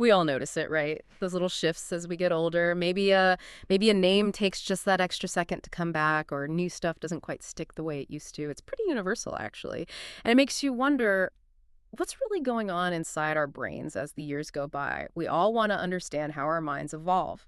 We all notice it, right? Those little shifts as we get older. Maybe a name takes just that extra second to come back, or new stuff doesn't quite stick the way it used to. It's pretty universal, actually. And it makes you wonder, what's really going on inside our brains as the years go by? We all want to understand how our minds evolve.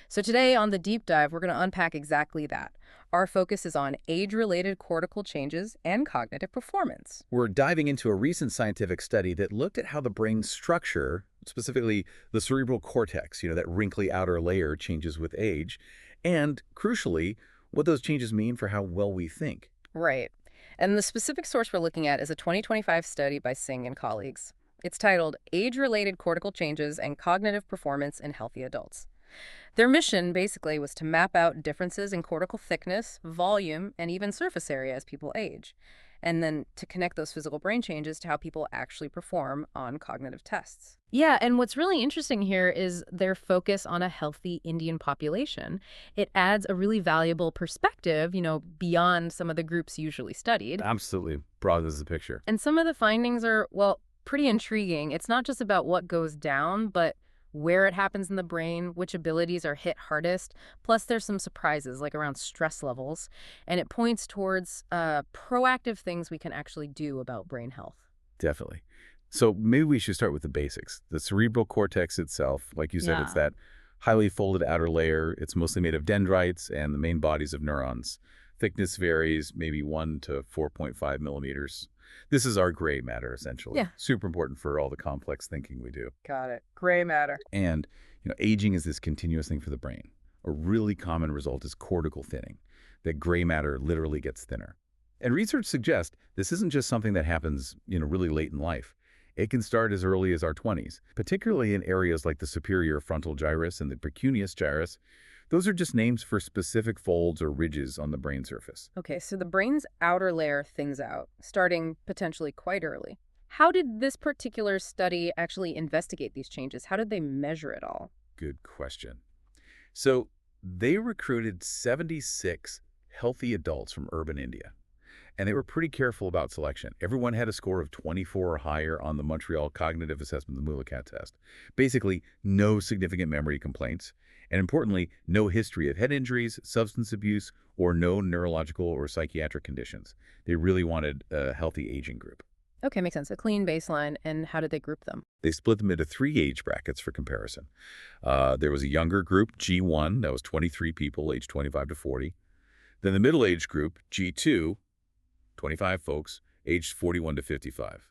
So today on the deep dive, we're going to unpack exactly that. Our focus is on age-related cortical changes and cognitive performance. We're diving into a recent scientific study that looked at how the brain's structure, specifically the cerebral cortex, that wrinkly outer layer, changes with age, and, crucially, what those changes mean for how well we think. Right. And the specific source we're looking at is a 2025 study by Singh and colleagues. It's titled Age-Related Cortical Changes and Cognitive Performance in Healthy Adults. Their mission, basically, was to map out differences in cortical thickness, volume, and even surface area as people age, and then to connect those physical brain changes to how people actually perform on cognitive tests. Yeah, and what's really interesting here is their focus on a healthy Indian population. It adds a really valuable perspective, beyond some of the groups usually studied. Absolutely. Broadens the picture. And some of the findings are, well, pretty intriguing. It's not just about what goes down, but where it happens in the brain, which abilities are hit hardest. Plus, there's some surprises, like around stress levels. And it points towards proactive things we can actually do about brain health. Definitely. So maybe we should start with the basics. The cerebral cortex itself, like you said, It's that highly folded outer layer. It's mostly made of dendrites and the main bodies of neurons. Thickness varies maybe 1 to 4.5 millimeters. This is our gray matter, essentially. Yeah. Super important for all the complex thinking we do. Got it. Gray matter. And, aging is this continuous thing for the brain. A really common result is cortical thinning, that gray matter literally gets thinner. And research suggests this isn't just something that happens, really late in life. It can start as early as our 20s, particularly in areas like the superior frontal gyrus and the precuneus gyrus. Those are just names for specific folds or ridges on the brain surface. Okay, so the brain's outer layer thins out, starting potentially quite early. How did this particular study actually investigate these changes? How did they measure it all? Good question. So they recruited 76 healthy adults from urban India, and they were pretty careful about selection. Everyone had a score of 24 or higher on the Montreal Cognitive Assessment, the Mullicat test. Basically, no significant memory complaints. And importantly, no history of head injuries, substance abuse, or no neurological or psychiatric conditions. They really wanted a healthy aging group. Okay, makes sense. A clean baseline. And how did they group them? They split them into 3 age brackets for comparison. There was a younger group, G1, that was 23 people, aged 25 to 40. Then the middle age group, G2, 25 folks, aged 41 to 55.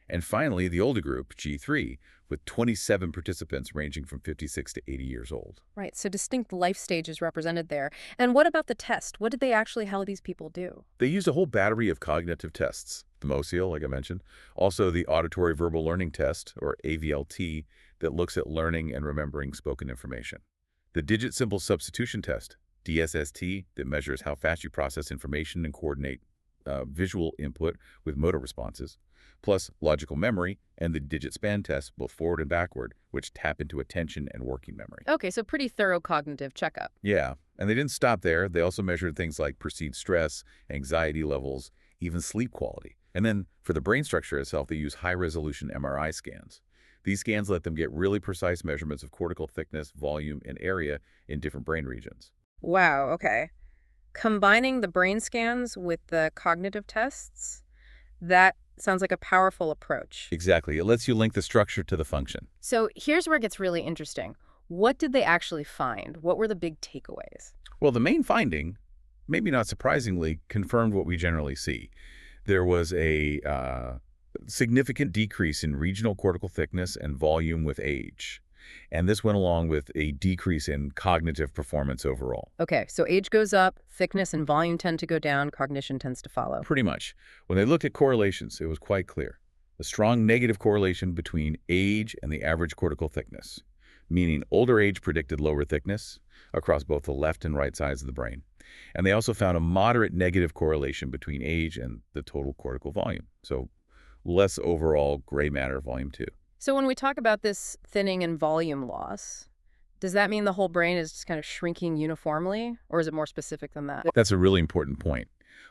And finally, the older group, G3, with 27 participants ranging from 56 to 80 years old. Right, so distinct life stages represented there. And what about the test? What did they actually, how these people do? They used a whole battery of cognitive tests. The MOSIL, like I mentioned. Also, the Auditory Verbal Learning Test, or AVLT, that looks at learning and remembering spoken information. The Digit Symbol Substitution Test, DSST, that measures how fast you process information and coordinate visual input with motor responses, plus logical memory, and the digit span test, both forward and backward, which tap into attention and working memory. Okay, so pretty thorough cognitive checkup. Yeah, and they didn't stop there. They also measured things like perceived stress, anxiety levels, even sleep quality. And then for the brain structure itself, they use high-resolution MRI scans. These scans let them get really precise measurements of cortical thickness, volume, and area in different brain regions. Wow, okay. Combining the brain scans with the cognitive tests, that sounds like a powerful approach. Exactly. It lets you link the structure to the function. So here's where it gets really interesting. What did they actually find? What were the big takeaways? Well, the main finding, maybe not surprisingly, confirmed what we generally see. There was a significant decrease in regional cortical thickness and volume with age. And this went along with a decrease in cognitive performance overall. Okay, so age goes up, thickness and volume tend to go down, cognition tends to follow. Pretty much. When they looked at correlations, it was quite clear. A strong negative correlation between age and the average cortical thickness, meaning older age predicted lower thickness across both the left and right sides of the brain. And they also found a moderate negative correlation between age and the total cortical volume. So less overall gray matter volume 2. So when we talk about this thinning and volume loss, does that mean the whole brain is just kind of shrinking uniformly, or is it more specific than that? That's a really important point.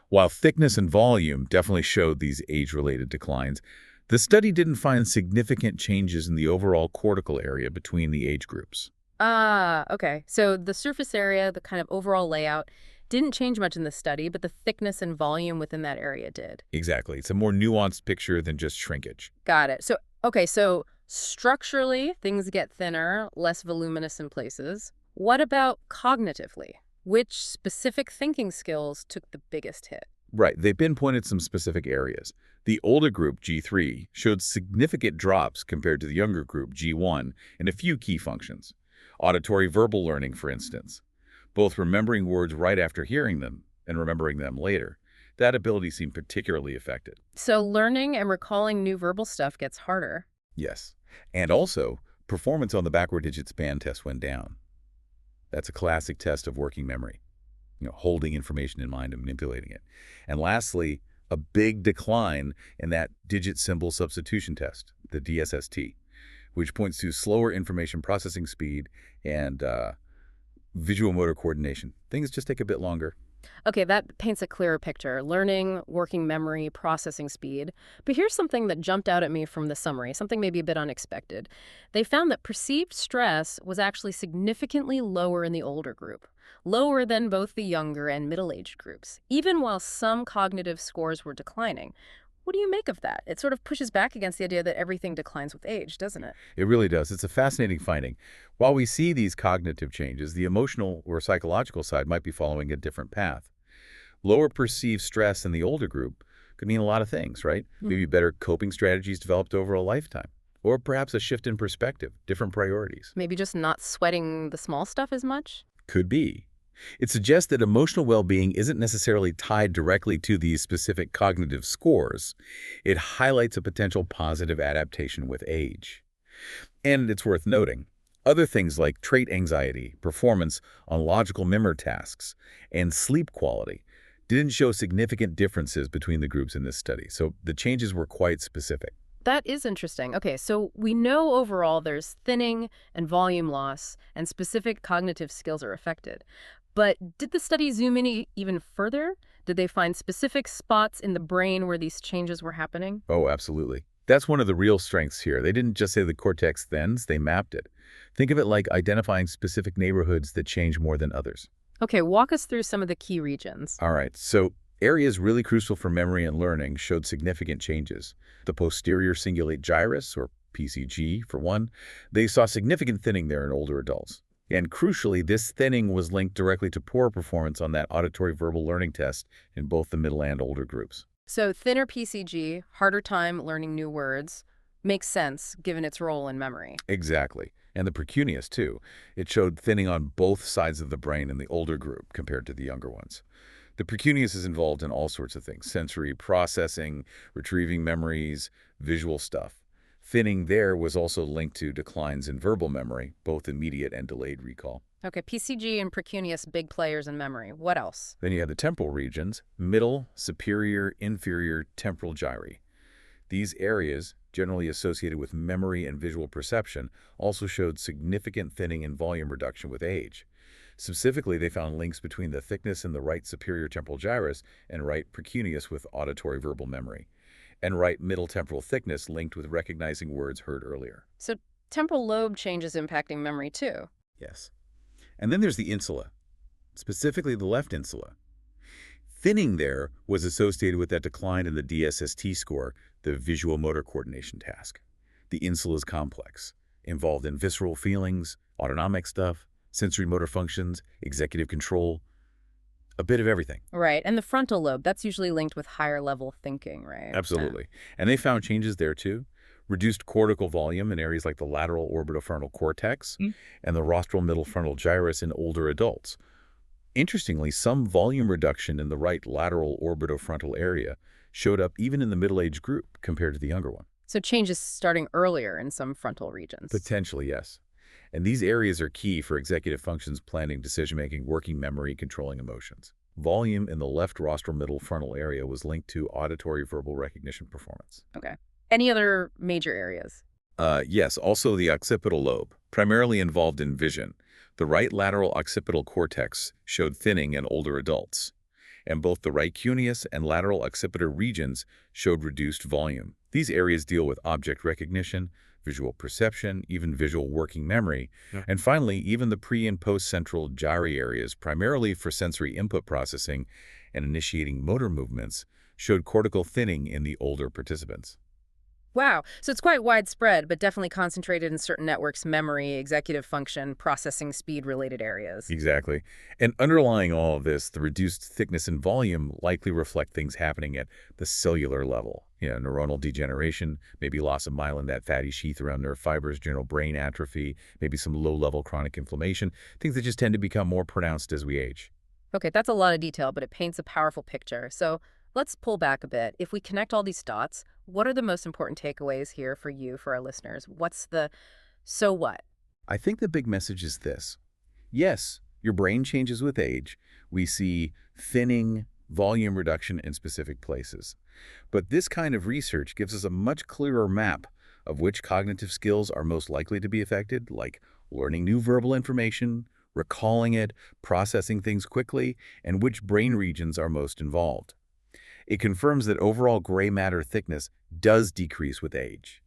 While thickness and volume definitely showed these age-related declines, The study didn't find significant changes in the overall cortical area between the age groups. Ah, okay. So the surface area, the kind of overall layout, didn't change much in the study, but the thickness and volume within that area did. Exactly. It's a more nuanced picture than just shrinkage. Got it. So, okay, so structurally, things get thinner, less voluminous in places. What about cognitively? Which specific thinking skills took the biggest hit? Right. They pinpointed some specific areas. The older group, G3, showed significant drops compared to the younger group, G1, in a few key functions. Auditory verbal learning, for instance. Both remembering words right after hearing them and remembering them later. That ability seemed particularly affected. So learning and recalling new verbal stuff gets harder. Yes. And also, performance on the backward digit span test went down. That's a classic test of working memory. Holding information in mind and manipulating it. And lastly, a big decline in that digit symbol substitution test, the DSST, which points to slower information processing speed and visual motor coordination. Things just take a bit longer. Okay, that paints a clearer picture. Learning, working memory, processing speed. But here's something that jumped out at me from the summary, something maybe a bit unexpected. They found that perceived stress was actually significantly lower in the older group, lower than both the younger and middle-aged groups, even while some cognitive scores were declining. What do you make of that? It sort of pushes back against the idea that everything declines with age, doesn't it? It really does. It's a fascinating finding. While we see these cognitive changes, the emotional or psychological side might be following a different path. Lower perceived stress in the older group could mean a lot of things, right? Maybe better coping strategies developed over a lifetime. Or perhaps a shift in perspective, different priorities. Maybe just not sweating the small stuff as much? Could be. It suggests that emotional well-being isn't necessarily tied directly to these specific cognitive scores. It highlights a potential positive adaptation with age. And it's worth noting, other things like trait anxiety, performance on logical memory tasks, and sleep quality didn't show significant differences between the groups in this study, so the changes were quite specific. That is interesting. Okay, so we know overall there's thinning and volume loss, and specific cognitive skills are affected. But did the study zoom in even further? Did they find specific spots in the brain where these changes were happening? Oh, absolutely. That's one of the real strengths here. They didn't just say the cortex thins, they mapped it. Think of it like identifying specific neighborhoods that change more than others. Okay, walk us through some of the key regions. All right, so areas really crucial for memory and learning showed significant changes. The posterior cingulate gyrus, or PCG for one, they saw significant thinning there in older adults. And crucially, this thinning was linked directly to poor performance on that auditory verbal learning test in both the middle and older groups. So thinner PCG, harder time learning new words, makes sense given its role in memory. Exactly. And the precuneus, too. It showed thinning on both sides of the brain in the older group compared to the younger ones. The precuneus is involved in all sorts of things: sensory processing, retrieving memories, visual stuff. Thinning there was also linked to declines in verbal memory, both immediate and delayed recall. Okay, PCG and precuneus, big players in memory. What else? Then you have the temporal regions, middle, superior, inferior, temporal gyri. These areas, generally associated with memory and visual perception, also showed significant thinning and volume reduction with age. Specifically, they found links between the thickness in the right superior temporal gyrus and right precuneus with auditory verbal memory, and right middle temporal thickness linked with recognizing words heard earlier. So temporal lobe changes impacting memory too. Yes. And then there's the insula, specifically the left insula. Thinning there was associated with that decline in the DSST score, the visual motor coordination task. The insula is complex, involved in visceral feelings, autonomic stuff, sensory motor functions, executive control, a bit of everything. Right, and the frontal lobe, that's usually linked with higher level thinking, right? Absolutely. And they found changes there too. Reduced cortical volume in areas like the lateral orbitofrontal cortex and the rostral middle frontal gyrus in older adults. Interestingly, some volume reduction in the right lateral orbitofrontal area showed up even in the middle-aged group compared to the younger one. So changes starting earlier in some frontal regions. Potentially, yes. And these areas are key for executive functions, planning, decision-making, working memory, controlling emotions. Volume in the left rostral middle frontal area was linked to auditory verbal recognition performance. Okay. Any other major areas? Yes, also the occipital lobe, primarily involved in vision. The right lateral occipital cortex showed thinning in older adults, and both the right cuneus and lateral occipital regions showed reduced volume. These areas deal with object recognition, visual perception, even visual working memory, Yeah. and finally, even the pre- and post-central gyri areas, primarily for sensory input processing and initiating motor movements, showed cortical thinning in the older participants. Wow. So it's quite widespread, but definitely concentrated in certain networks, memory, executive function, processing speed related areas. Exactly. And underlying all of this, the reduced thickness and volume likely reflect things happening at the cellular level. Neuronal degeneration, maybe loss of myelin, that fatty sheath around nerve fibers, general brain atrophy, maybe some low-level chronic inflammation, things that just tend to become more pronounced as we age. Okay, that's a lot of detail, but it paints a powerful picture. So let's pull back a bit. If we connect all these dots, what are the most important takeaways here for you, for our listeners? What's the so what? I think the big message is this. Yes, your brain changes with age. We see thinning, volume reduction in specific places. But this kind of research gives us a much clearer map of which cognitive skills are most likely to be affected, like learning new verbal information, recalling it, processing things quickly, and which brain regions are most involved. It confirms that overall gray matter thickness does decrease with age.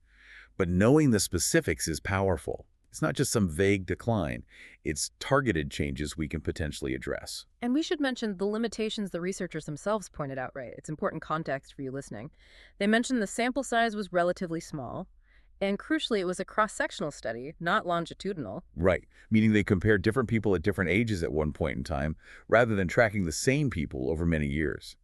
But knowing the specifics is powerful. It's not just some vague decline. It's targeted changes we can potentially address. And we should mention the limitations the researchers themselves pointed out, right? It's important context for you listening. They mentioned the sample size was relatively small, and crucially, it was a cross-sectional study, not longitudinal. Right, meaning they compared different people at different ages at one point in time, rather than tracking the same people over many years.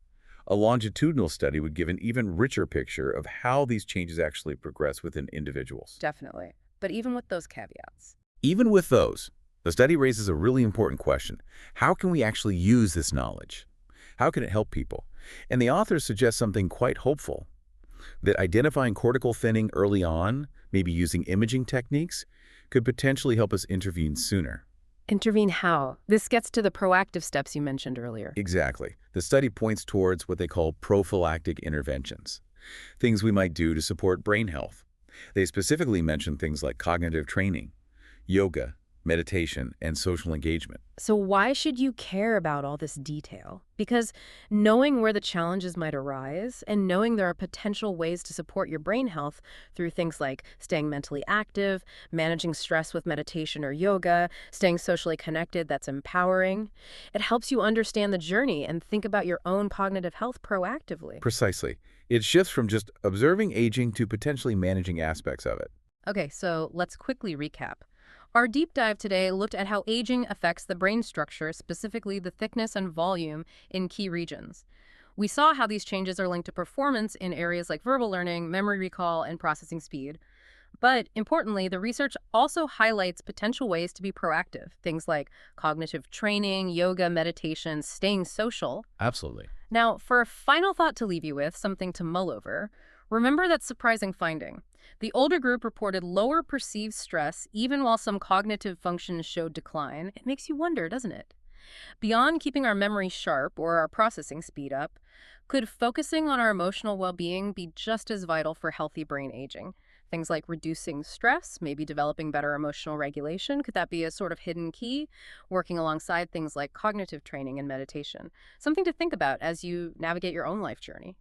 A longitudinal study would give an even richer picture of how these changes actually progress within individuals. Definitely. But even with those caveats. Even with those, the study raises a really important question. How can we actually use this knowledge? How can it help people? And the authors suggest something quite hopeful, that identifying cortical thinning early on, maybe using imaging techniques, could potentially help us intervene sooner. Intervene how? This gets to the proactive steps you mentioned earlier. Exactly. The study points towards what they call prophylactic interventions, things we might do to support brain health. They specifically mention things like cognitive training, yoga, meditation, and social engagement. So why should you care about all this detail? Because knowing where the challenges might arise and knowing there are potential ways to support your brain health through things like staying mentally active, managing stress with meditation or yoga, staying socially connected, that's empowering. It helps you understand the journey and think about your own cognitive health proactively. Precisely. It shifts from just observing aging to potentially managing aspects of it. Okay, so let's quickly recap. Our deep dive today looked at how aging affects the brain structure, specifically the thickness and volume in key regions. We saw how these changes are linked to performance in areas like verbal learning, memory recall, and processing speed. But importantly, the research also highlights potential ways to be proactive, things like cognitive training, yoga, meditation, staying social. Absolutely. Now, for a final thought to leave you with, something to mull over, remember that surprising finding. The older group reported lower perceived stress even while some cognitive functions showed decline. It makes you wonder, doesn't it? Beyond keeping our memory sharp or our processing speed up, could focusing on our emotional well-being be just as vital for healthy brain aging? Things like reducing stress, maybe developing better emotional regulation, could that be a sort of hidden key? Working alongside things like cognitive training and meditation. Something to think about as you navigate your own life journey.